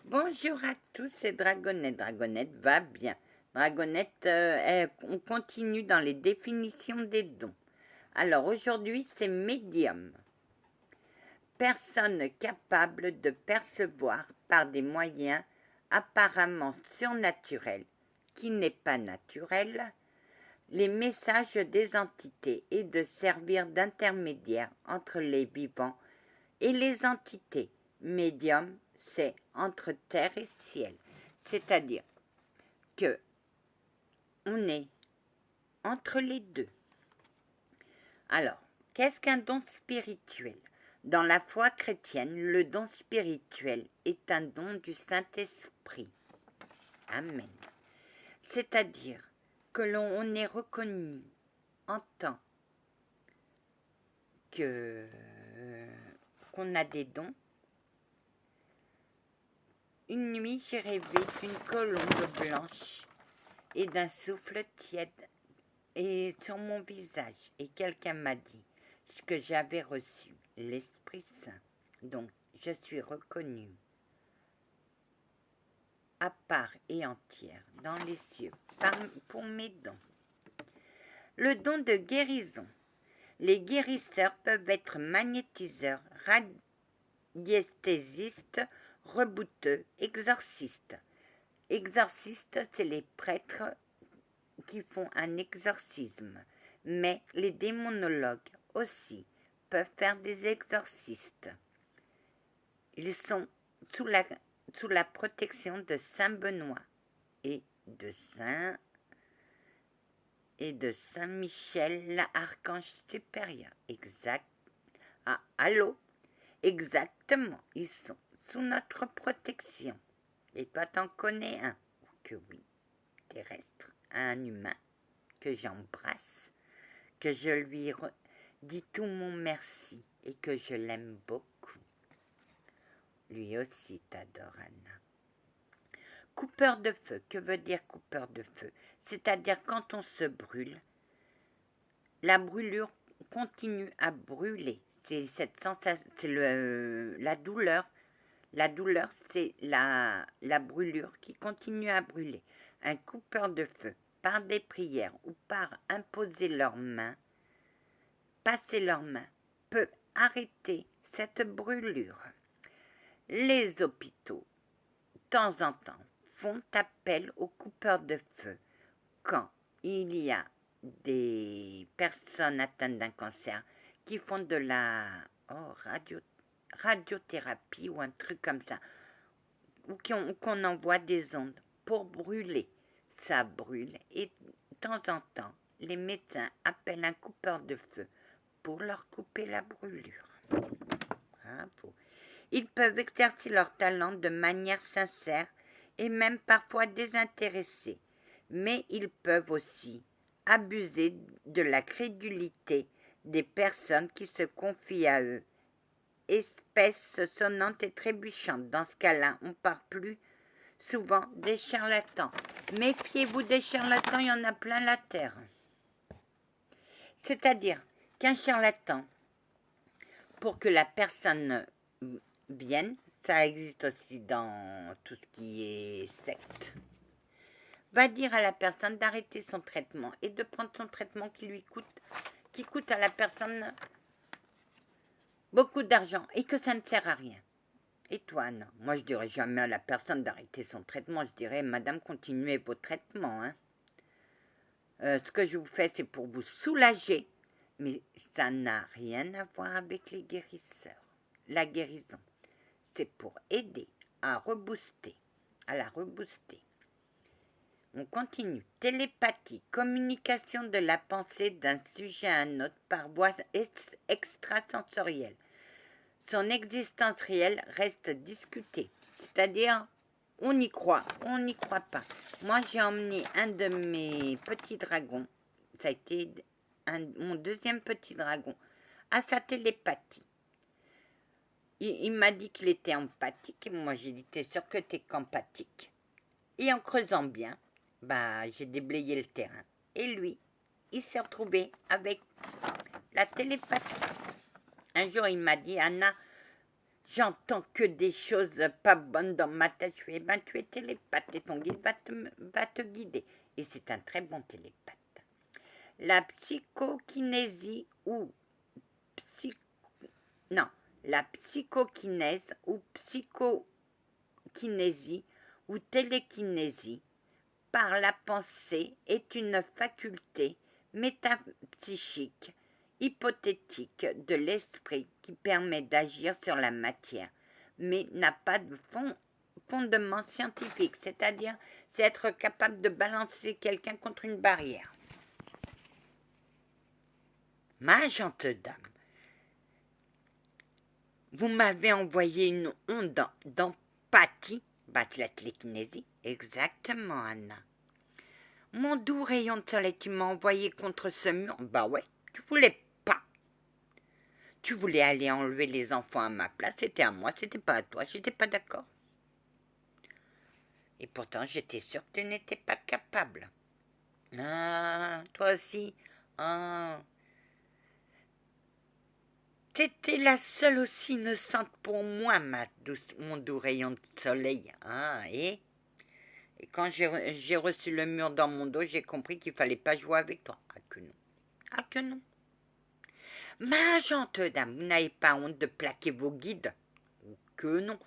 Bonjour à tous, c'est Dragonette. Dragonette va bien. Dragonette, on continue dans les définitions des dons. Alors aujourd'hui, c'est médium. Personne capable de percevoir par des moyens apparemment surnaturels, qui n'est pas naturel, les messages des entités et de servir d'intermédiaire entre les vivants et les entités. Médium, c'est entre terre et ciel. C'est-à-dire que on est entre les deux. Alors, qu'est-ce qu'un don spirituel? Dans la foi chrétienne, le don spirituel est un don du Saint-Esprit. Amen. C'est-à-dire que l'on est reconnu en tant qu'on a des dons. Une nuit, j'ai rêvé d'une colombe blanche et d'un souffle tiède et sur mon visage. Et quelqu'un m'a dit que j'avais reçu l'Esprit Saint. Donc, je suis reconnue à part et entière dans les cieux pour mes dons. Le don de guérison. Les guérisseurs peuvent être magnétiseurs, radiesthésistes, rebouteux, exorcistes. Exorcistes, c'est les prêtres qui font un exorcisme, mais les démonologues aussi peuvent faire des exorcistes. Ils sont sous la protection de Saint Benoît et de Saint Michel, l'archange supérieur. Exact. Ah, allô? Exactement, ils sont sous notre protection. Et toi, t'en connais un? Que oui, terrestre, un humain que j'embrasse, que je lui dis tout mon merci et que je l'aime beaucoup. Lui aussi t'adore, Anna. Coupeur de feu, que veut dire coupeur de feu? C'est-à-dire quand on se brûle, la brûlure continue à brûler. C'est cette sensation, c'est la douleur. La douleur, c'est la brûlure qui continue à brûler. Un coupeur de feu, par des prières ou par imposer leurs mains, passer leurs mains, peut arrêter cette brûlure. Les hôpitaux, de temps en temps, font appel aux coupeurs de feu quand il y a des personnes atteintes d'un cancer qui font de la radiothérapie ou un truc comme ça, ou qu'on envoie des ondes pour brûler. Ça brûle et de temps en temps, les médecins appellent un coupeur de feu pour leur couper la brûlure. Bravo. Ils peuvent exercer leur talent de manière sincère et même parfois désintéressée, mais ils peuvent aussi abuser de la crédulité des personnes qui se confient à eux. Espèce sonnante et trébuchante. Dans ce cas-là, on parle plus souvent des charlatans. Méfiez-vous des charlatans, il y en a plein la terre. C'est-à-dire qu'un charlatan, pour que la personne vienne, ça existe aussi dans tout ce qui est secte, va dire à la personne d'arrêter son traitement et de prendre son traitement qui coûte à la personne beaucoup d'argent et que ça ne sert à rien. Et toi, non. Moi, je dirais jamais à la personne d'arrêter son traitement. Je dirais, madame, continuez vos traitements. Hein. Ce que je vous fais, c'est pour vous soulager. Mais ça n'a rien à voir avec les guérisseurs. La guérison, c'est pour aider à la rebooster. On continue. Télépathie, communication de la pensée d'un sujet à un autre par voie extrasensorielle. Son existence réelle reste discutée. C'est-à-dire, on y croit, on n'y croit pas. Moi, j'ai emmené un de mes petits dragons, ça a été mon deuxième petit dragon, à sa télépathie. Il m'a dit qu'il était empathique, et moi j'ai dit, t'es sûr que t'es qu'empathique? Et en creusant bien, j'ai déblayé le terrain. Et lui, il s'est retrouvé avec la télépathie. Un jour, il m'a dit, Anna, J'entends que des choses pas bonnes dans ma tête. Je fais, ben tu es télépathe et ton guide va te guider. Et c'est un très bon télépathe. La psychokinésie ou non, la psychokinèse ou psychokinésie ou télékinésie par la pensée est une faculté métapsychique hypothétique de l'esprit qui permet d'agir sur la matière, mais n'a pas de fondement scientifique, c'est-à-dire c'est être capable de balancer quelqu'un contre une barrière. Ma gente dame, vous m'avez envoyé une onde d'empathie, la télékinésie, exactement Anna. Mon doux rayon de soleil, tu m'as envoyé contre ce mur. Bah ouais, tu voulais pas. Tu voulais aller enlever les enfants à ma place, c'était à moi, c'était pas à toi, j'étais pas d'accord. Et pourtant, j'étais sûre que tu n'étais pas capable. Ah, toi aussi. Ah. T'étais la seule aussi innocente pour moi, mon doux rayon de soleil. Ah, et quand j'ai reçu le mur dans mon dos, j'ai compris qu'il fallait pas jouer avec toi. Ah que non. Ah que non. Ma gente dame, vous n'avez pas honte de plaquer vos guides? Que non.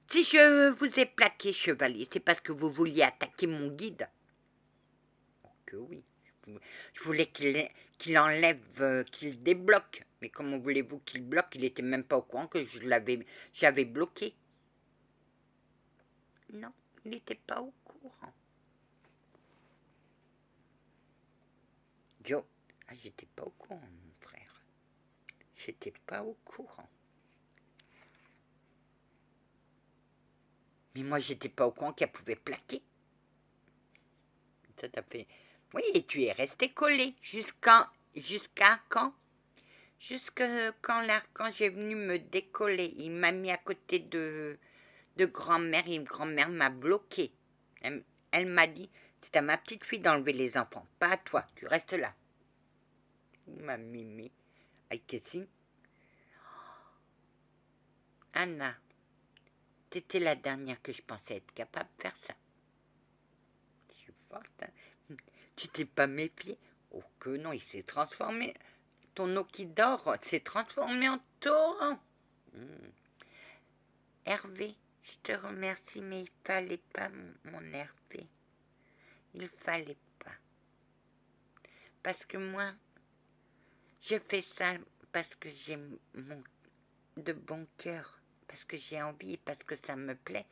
Si je vous ai plaqué, chevalier, c'est parce que vous vouliez attaquer mon guide. Oh, que oui. Je voulais qu'il enlève, qu'il débloque. Mais comment voulez-vous qu'il bloque? Il n'était même pas au courant que j'avais bloqué. Non, il n'était pas au courant. Joe, j'étais pas au courant, mon frère. J'étais pas au courant. Mais moi, j'étais pas au courant qu'elle pouvait plaquer. Ça t'a fait... Oui, et tu es resté collé jusqu'à quand? Jusqu'à quand l'archange est venu me décoller. Il m'a mis à côté de grand-mère et grand-mère m'a bloqué. Elle m'a dit, c'est à ma petite fille d'enlever les enfants, pas à toi, tu restes là. Ma mimi. Aïe, Anna, t'étais la dernière que je pensais être capable de faire ça. Je suis forte, hein. Tu t'es pas méfié? Oh que non, il s'est transformé. Ton eau qui dort s'est transformé en torrent. Hervé, je te remercie, mais il fallait pas, mon Hervé. Il fallait pas. Parce que moi, je fais ça parce que j'ai de bon cœur, parce que j'ai envie, parce que ça me plaît.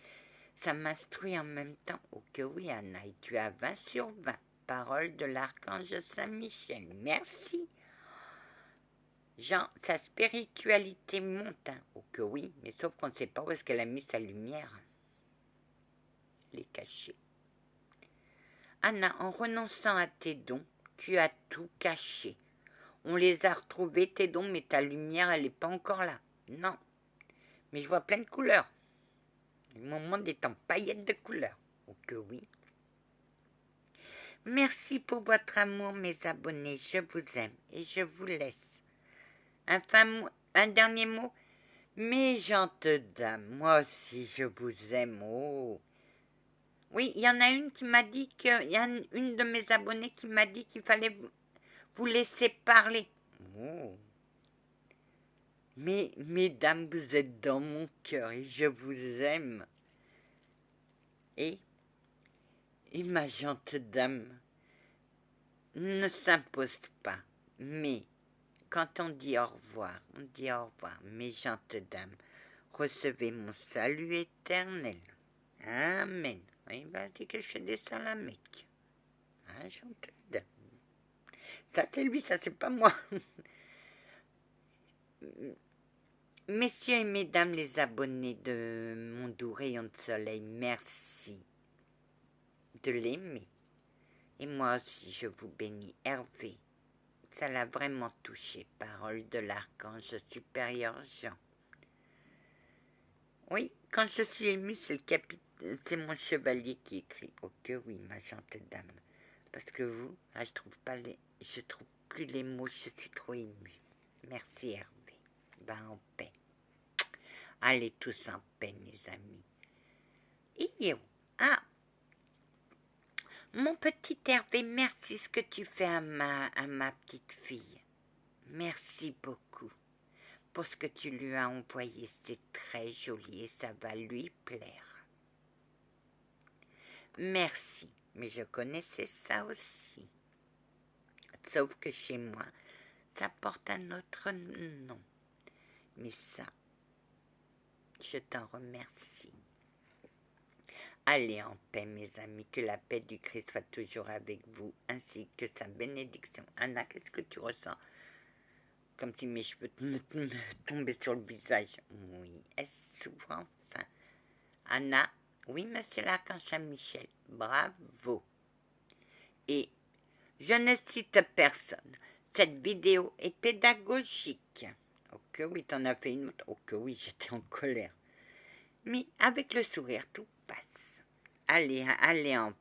Ça m'instruit en même temps. Oh que oui, Anna, et tu as 20 sur 20. Parole de l'archange Saint-Michel. Merci. Jean, sa spiritualité monte. Hein. Oh que oui, mais sauf qu'on ne sait pas où est-ce qu'elle a mis sa lumière. Elle est cachée. Anna, en renonçant à tes dons, tu as tout caché. On les a retrouvés, tes dons, mais ta lumière, elle n'est pas encore là. Non. Mais je vois plein de couleurs. Mon monde est en paillettes de couleurs. Oh que oui. Merci pour votre amour, mes abonnés. Je vous aime et je vous laisse. Un dernier mot. Mes gentes dames, moi aussi je vous aime. Oh. Oui, il y en a une qui m'a dit que... Il y a une de mes abonnés qui m'a dit qu'il fallait vous laisser parler. Oh. Mais, mesdames, vous êtes dans mon cœur et je vous aime. Et ma gente dame ne s'impose pas. Mais quand on dit au revoir, on dit au revoir. Mes gentes dames, recevez mon salut éternel. Amen. Il va dire que je fais des salamèques. Ma gente dame. Ça c'est lui, ça c'est pas moi. Messieurs et mesdames les abonnés de mon doux rayon de soleil, merci de l'aimer. Et moi aussi, je vous bénis. Hervé, ça l'a vraiment touché. Parole de l'archange supérieur Jean. Oui, quand je suis émue, c'est mon chevalier qui écrit. Oh que oui, ma gente dame. Parce que vous, je trouve plus les mots, je suis trop émue. Merci Hervé. En paix. Allez tous en paix, mes amis. Iyo. Ah, mon petit Hervé, merci ce que tu fais à ma petite fille. Merci beaucoup pour ce que tu lui as envoyé. C'est très joli et ça va lui plaire. Merci, mais je connaissais ça aussi. Sauf que chez moi, ça porte un autre nom. Mais ça, je t'en remercie. Allez en paix, mes amis, que la paix du Christ soit toujours avec vous, ainsi que sa bénédiction. Anna, qu'est-ce que tu ressens? Comme si mes cheveux me tombaient sur le visage. Oui, est-ce souvent ça? Anna, oui, monsieur l'archange Saint-Michel, bravo. Et je ne cite personne. Cette vidéo est pédagogique. Ok, oui, t'en as fait une autre. Ok, oui, j'étais en colère. Mais avec le sourire, tout passe. Allez en